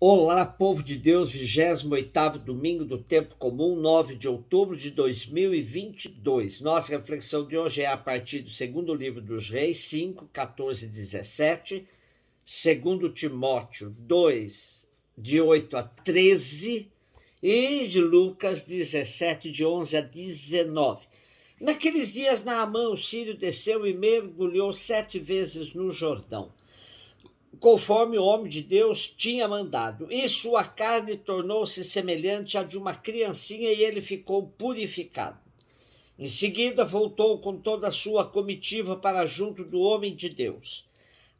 Olá, povo de Deus, 28º domingo do tempo comum, 9 de outubro de 2022. Nossa reflexão de hoje é a partir do segundo livro dos Reis, 5, 14 e 17, segundo Timóteo 2, de 8 a 13, e de Lucas 17, de 11 a 19. Naqueles dias, Naamã, o sírio, desceu e mergulhou 7 vezes no Jordão, conforme o homem de Deus tinha mandado. E sua carne tornou-se semelhante à de uma criancinha e ele ficou purificado. Em seguida voltou com toda a sua comitiva para junto do homem de Deus.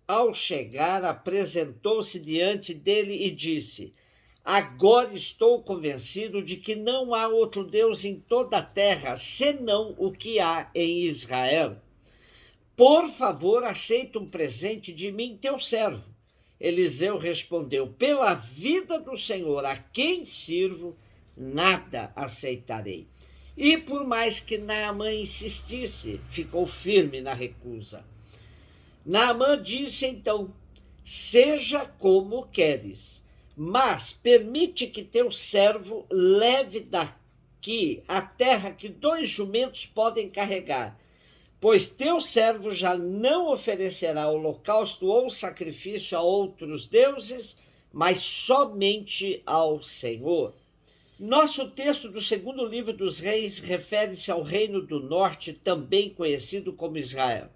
Ao chegar, apresentou-se diante dele e disse: Agora estou convencido de que não há outro Deus em toda a terra, senão o que há em Israel. Por favor, aceita um presente de mim, teu servo. Eliseu respondeu: Pela vida do Senhor, a quem sirvo, nada aceitarei. E por mais que Naamã insistisse, ficou firme na recusa. Naamã disse então: Seja como queres, mas permite que teu servo leve daqui a terra que 2 jumentos podem carregar, pois teu servo já não oferecerá holocausto ou sacrifício a outros deuses, mas somente ao Senhor. Nosso texto do segundo livro dos Reis refere-se ao reino do norte, também conhecido como Israel.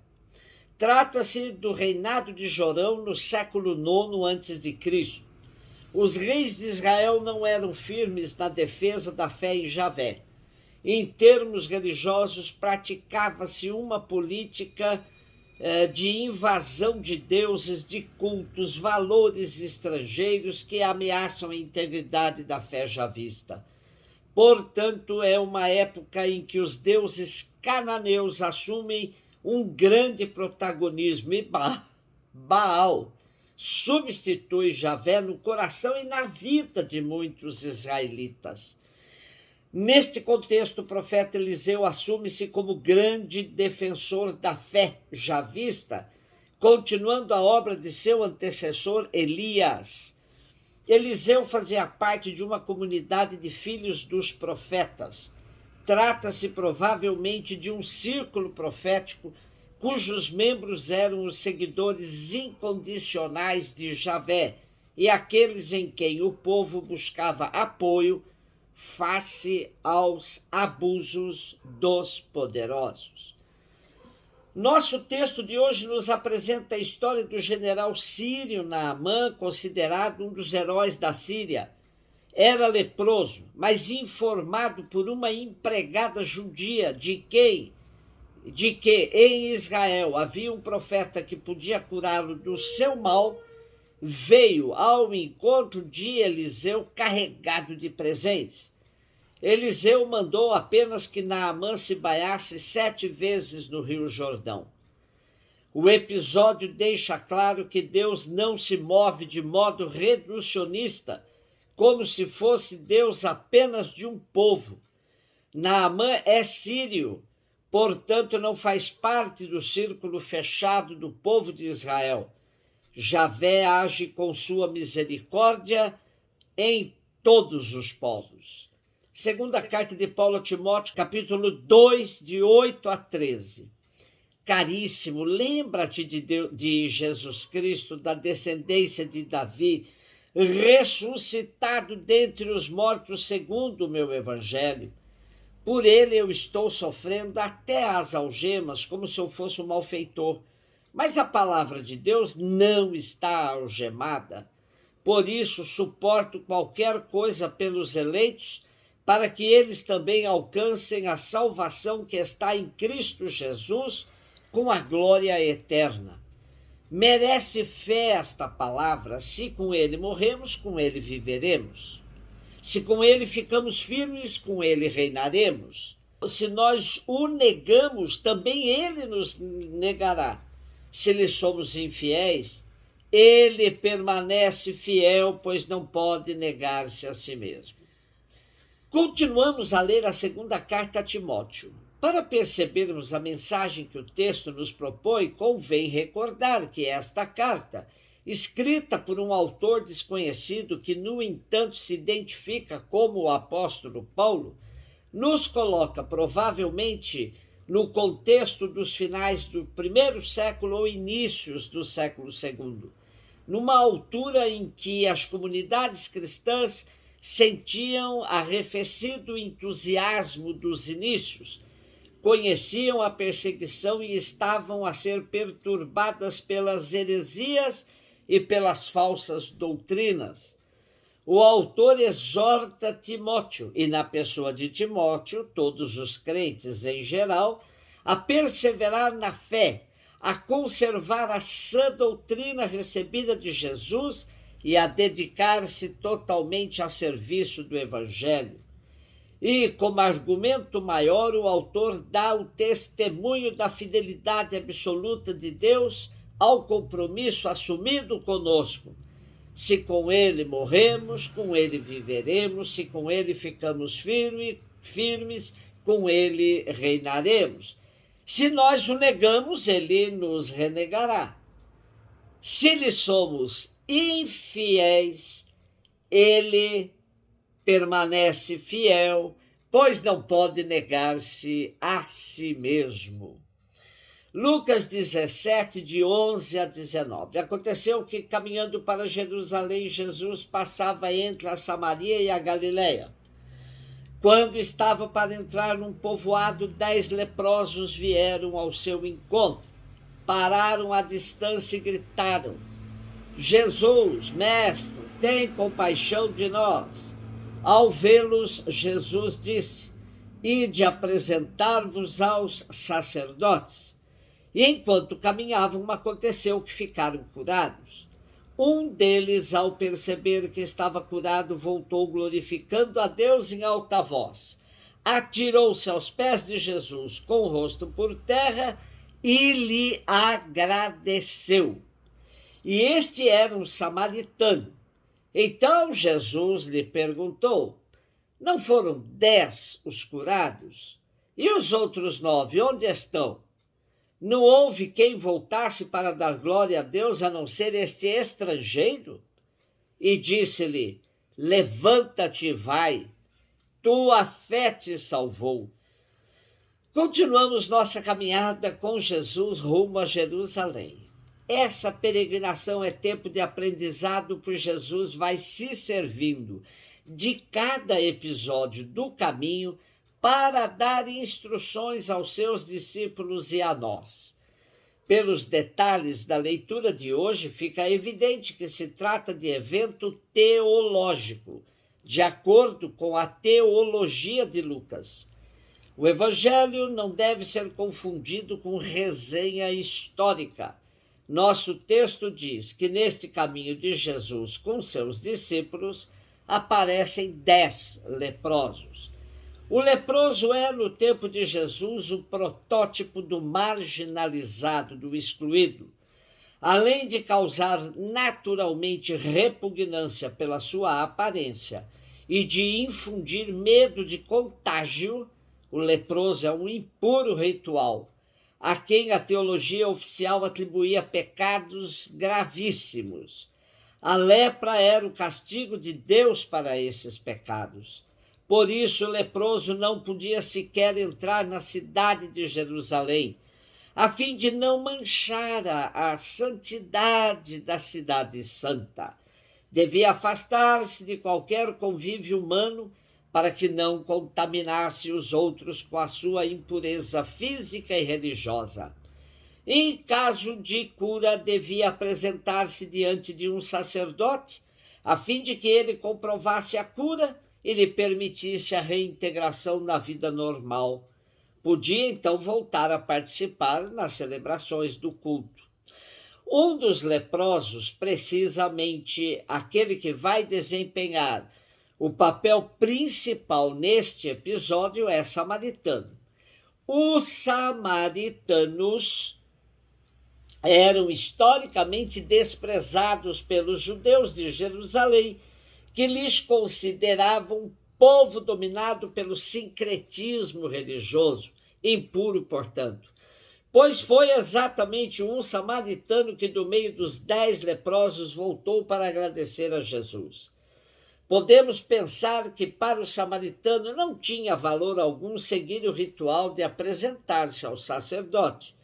Trata-se do reinado de Jorão no século IX a.C. Os reis de Israel não eram firmes na defesa da fé em Javé. Em termos religiosos, praticava-se uma política de invasão de deuses, de cultos, valores estrangeiros que ameaçam a integridade da fé javista. Portanto, é uma época em que os deuses cananeus assumem um grande protagonismo e Baal substitui Javé no coração e na vida de muitos israelitas. Neste contexto, o profeta Eliseu assume-se como grande defensor da fé javista, continuando a obra de seu antecessor Elias. Eliseu fazia parte de uma comunidade de filhos dos profetas. Trata-se provavelmente de um círculo profético cujos membros eram os seguidores incondicionais de Javé e aqueles em quem o povo buscava apoio face aos abusos dos poderosos. Nosso texto de hoje nos apresenta a história do general sírio Naamã, considerado um dos heróis da Síria. Era leproso, mas informado por uma empregada judia de que em Israel havia um profeta que podia curá-lo do seu mal, veio ao encontro de Eliseu carregado de presentes. Eliseu mandou apenas que Naamã se banhasse 7 vezes no Rio Jordão. O episódio deixa claro que Deus não se move de modo reducionista, como se fosse Deus apenas de um povo. Naamã é sírio, portanto não faz parte do círculo fechado do povo de Israel. Javé age com sua misericórdia em todos os povos. Segunda carta de Paulo a Timóteo, capítulo 2, de 8 a 13. Caríssimo, lembra-te de Jesus Cristo, da descendência de Davi, ressuscitado dentre os mortos segundo o meu evangelho. Por ele eu estou sofrendo até as algemas, como se eu fosse um malfeitor. Mas a palavra de Deus não está algemada. Por isso, suporto qualquer coisa pelos eleitos, para que eles também alcancem a salvação que está em Cristo Jesus, com a glória eterna. Merece fé esta palavra: se com ele morremos, com ele viveremos. Se com ele ficamos firmes, com ele reinaremos. Se nós o negamos, também ele nos negará. Se lhe somos infiéis, ele permanece fiel, pois não pode negar-se a si mesmo. Continuamos a ler a segunda carta a Timóteo. Para percebermos a mensagem que o texto nos propõe, convém recordar que esta carta escrita por um autor desconhecido que, no entanto, se identifica como o apóstolo Paulo, nos coloca provavelmente no contexto dos finais do primeiro século ou inícios do século segundo, numa altura em que as comunidades cristãs sentiam arrefecido entusiasmo dos inícios, conheciam a perseguição e estavam a ser perturbadas pelas heresias e pelas falsas doutrinas. O autor exorta Timóteo, e na pessoa de Timóteo, todos os crentes em geral, a perseverar na fé, a conservar a sã doutrina recebida de Jesus e a dedicar-se totalmente a serviço do Evangelho. E, como argumento maior, o autor dá o testemunho da fidelidade absoluta de Deus ao compromisso assumido conosco. Se com ele morremos, com ele viveremos, se com ele ficamos firmes, com ele reinaremos. Se nós o negamos, ele nos renegará. Se lhe somos infiéis, ele permanece fiel, pois não pode negar-se a si mesmo. Lucas 17, de 11 a 19. Aconteceu que, caminhando para Jerusalém, Jesus passava entre a Samaria e a Galileia. Quando estava para entrar num povoado, 10 leprosos vieram ao seu encontro. Pararam à distância e gritaram: Jesus, mestre, tem compaixão de nós. Ao vê-los, Jesus disse: Ide apresentar-vos aos sacerdotes. E enquanto caminhavam, aconteceu que ficaram curados. Um deles, ao perceber que estava curado, voltou glorificando a Deus em alta voz. Atirou-se aos pés de Jesus com o rosto por terra e lhe agradeceu. E este era um samaritano. Então Jesus lhe perguntou: Não foram 10 os curados? E os outros 9, onde estão? Não houve quem voltasse para dar glória a Deus, a não ser este estrangeiro? E disse-lhe: Levanta-te e vai, tua fé te salvou. Continuamos nossa caminhada com Jesus rumo a Jerusalém. Essa peregrinação é tempo de aprendizado, pois Jesus vai se servindo de cada episódio do caminho para dar instruções aos seus discípulos e a nós. Pelos detalhes da leitura de hoje, fica evidente que se trata de evento teológico, de acordo com a teologia de Lucas. O Evangelho não deve ser confundido com resenha histórica. Nosso texto diz que neste caminho de Jesus com seus discípulos aparecem 10 leprosos. O leproso é, no tempo de Jesus, o protótipo do marginalizado, do excluído. Além de causar naturalmente repugnância pela sua aparência e de infundir medo de contágio, o leproso é um impuro ritual, a quem a teologia oficial atribuía pecados gravíssimos. A lepra era o castigo de Deus para esses pecados. Por isso, o leproso não podia sequer entrar na cidade de Jerusalém, a fim de não manchar a santidade da cidade santa. Devia afastar-se de qualquer convívio humano para que não contaminasse os outros com a sua impureza física e religiosa. Em caso de cura, devia apresentar-se diante de um sacerdote, a fim de que ele comprovasse a cura e lhe permitisse a reintegração na vida normal. Podia então voltar a participar nas celebrações do culto. Um dos leprosos, precisamente aquele que vai desempenhar o papel principal neste episódio, é samaritano. Os samaritanos eram historicamente desprezados pelos judeus de Jerusalém, que lhes consideravam um povo dominado pelo sincretismo religioso, impuro, portanto. Pois foi exatamente um samaritano que do meio dos 10 leprosos voltou para agradecer a Jesus. Podemos pensar que para o samaritano não tinha valor algum seguir o ritual de apresentar-se ao sacerdote.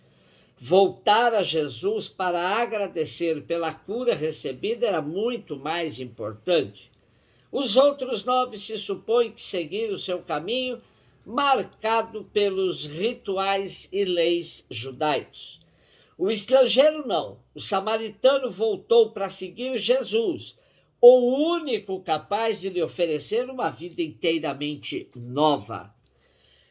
Voltar a Jesus para agradecer pela cura recebida era muito mais importante. Os outros 9 se supõe que seguiram o seu caminho, marcado pelos rituais e leis judaicos. O estrangeiro não. O samaritano voltou para seguir Jesus, o único capaz de lhe oferecer uma vida inteiramente nova.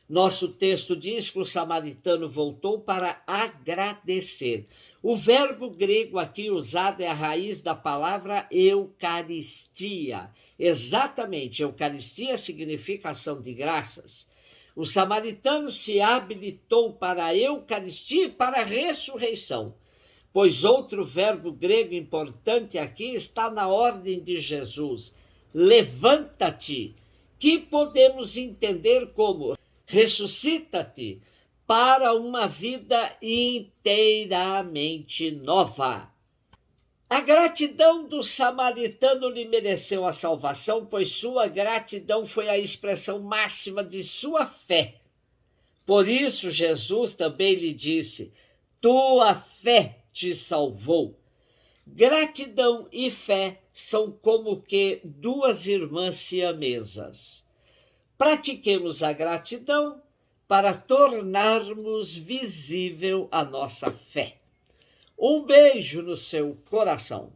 Nosso texto diz que o samaritano voltou para agradecer. O verbo grego aqui usado é a raiz da palavra Eucaristia. Exatamente, Eucaristia significa ação de graças. O samaritano se habilitou para a Eucaristia e para a ressurreição, pois outro verbo grego importante aqui está na ordem de Jesus, levanta-te, que podemos entender como ressuscita-te para uma vida inteiramente nova. A gratidão do samaritano lhe mereceu a salvação, pois sua gratidão foi a expressão máxima de sua fé. Por isso Jesus também lhe disse: tua fé te salvou. Gratidão e fé são como que duas irmãs siamesas. Pratiquemos a gratidão para tornarmos visível a nossa fé. Um beijo no seu coração.